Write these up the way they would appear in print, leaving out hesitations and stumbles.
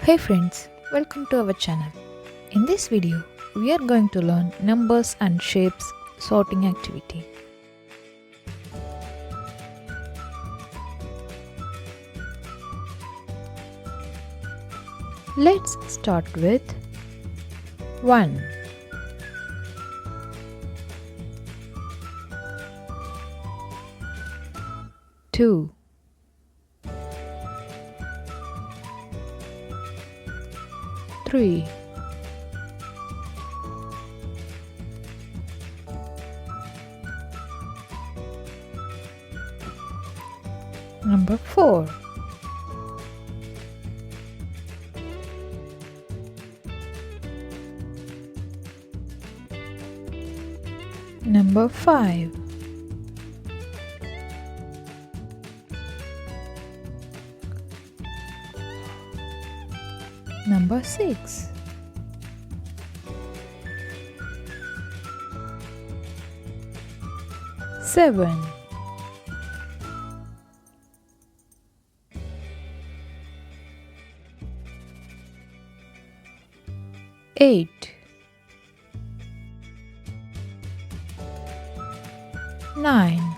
Hey friends, welcome to our channel. In this video, we are going to learn numbers and shapes sorting activity. Let's start with 1. Two, 3, 4, 5, 6, 7, 8, 9, 10.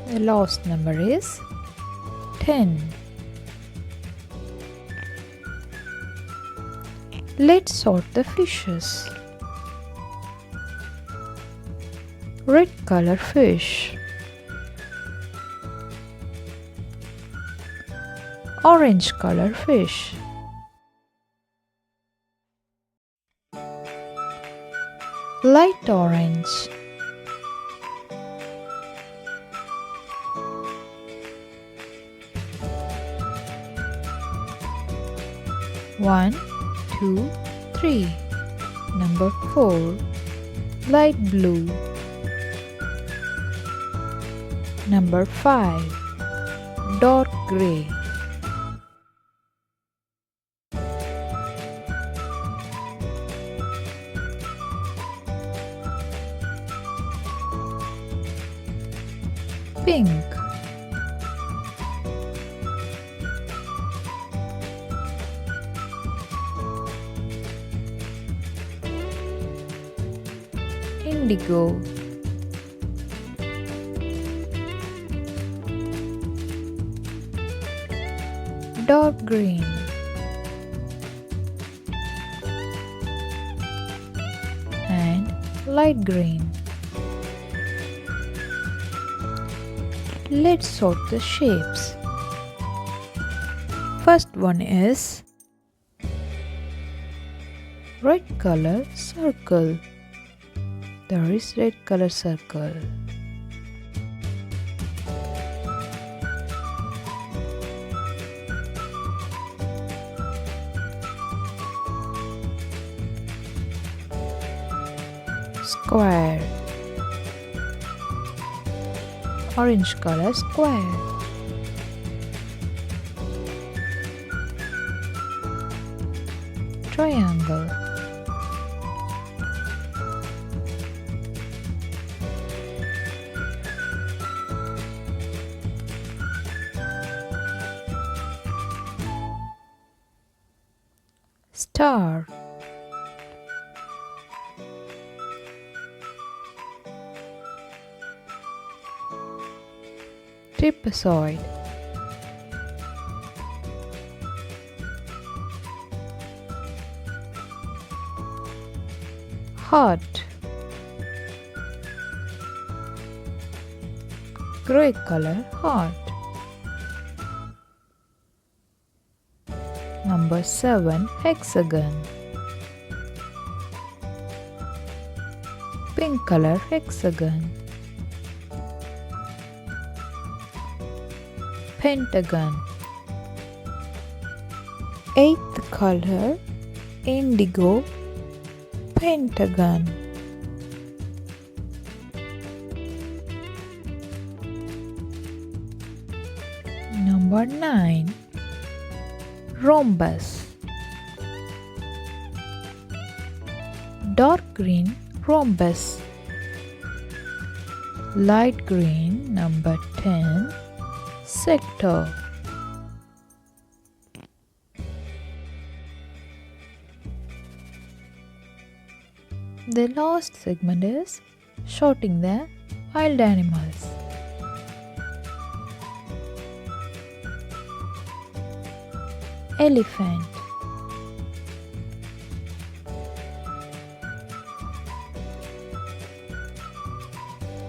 The last number is 10. Let's sort the fishes. Red color fish, orange color fish, light orange, one, 2, 3. Number 4, light blue. Number 5, dark gray. Pink. Indigo. Dark green. And light green. Let's sort the shapes. First one is red color circle. There is red color circle. Square. Orange color square. Triangle. Star. Trapezoid. Heart. Gray color heart. Number 7, hexagon. Pink color hexagon. Pentagon. 8th color indigo pentagon. Number 9, rhombus. dark green rhombus, light green number 10 sector. The last segment is sorting the wild animals. Elephant,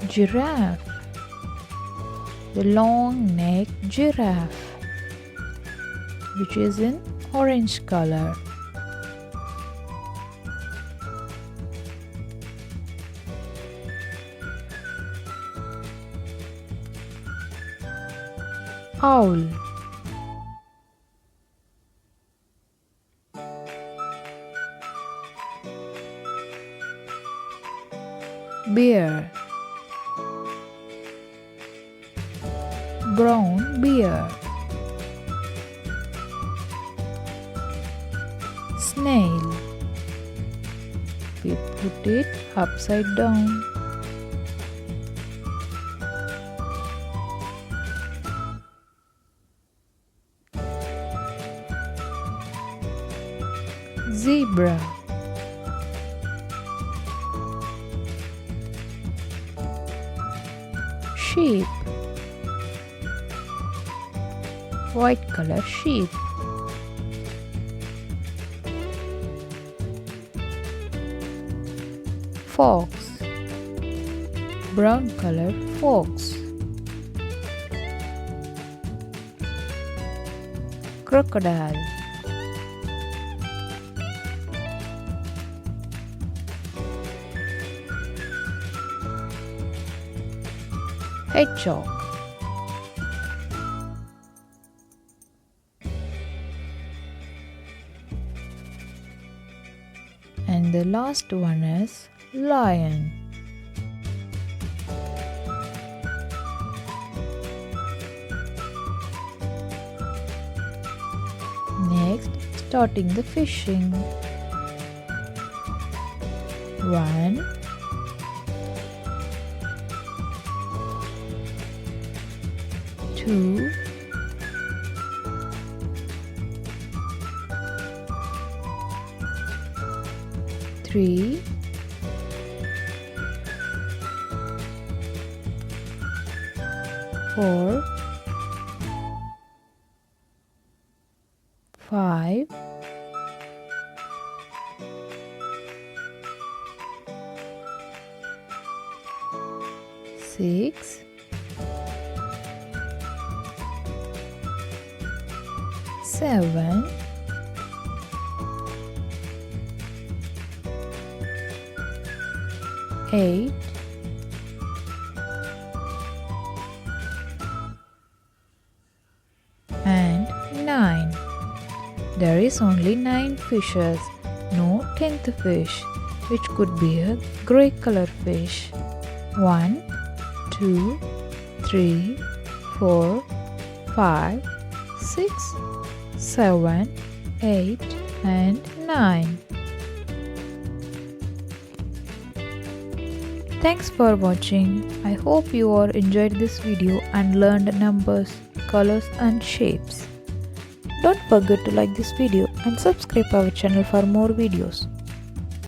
giraffe, the long-necked giraffe, which is in orange color. Owl, bear, brown bear, snail, we put it upside down. Zebra, sheep, white color sheep, fox, brown color fox, crocodile, hedgehog, and the last one is lion. Next, starting the fishing. 1, 2, 3, 4, 5, 6, 7, 8, and 9. There is only 9 fishes, no 10th fish, which could be a grey color fish. 1, 2, 3, 4, 5, 6, 7, 8, and 9. Thanks for watching. I hope you all enjoyed this video and learned numbers, colors and shapes. Don't forget to like this video and subscribe our channel for more videos.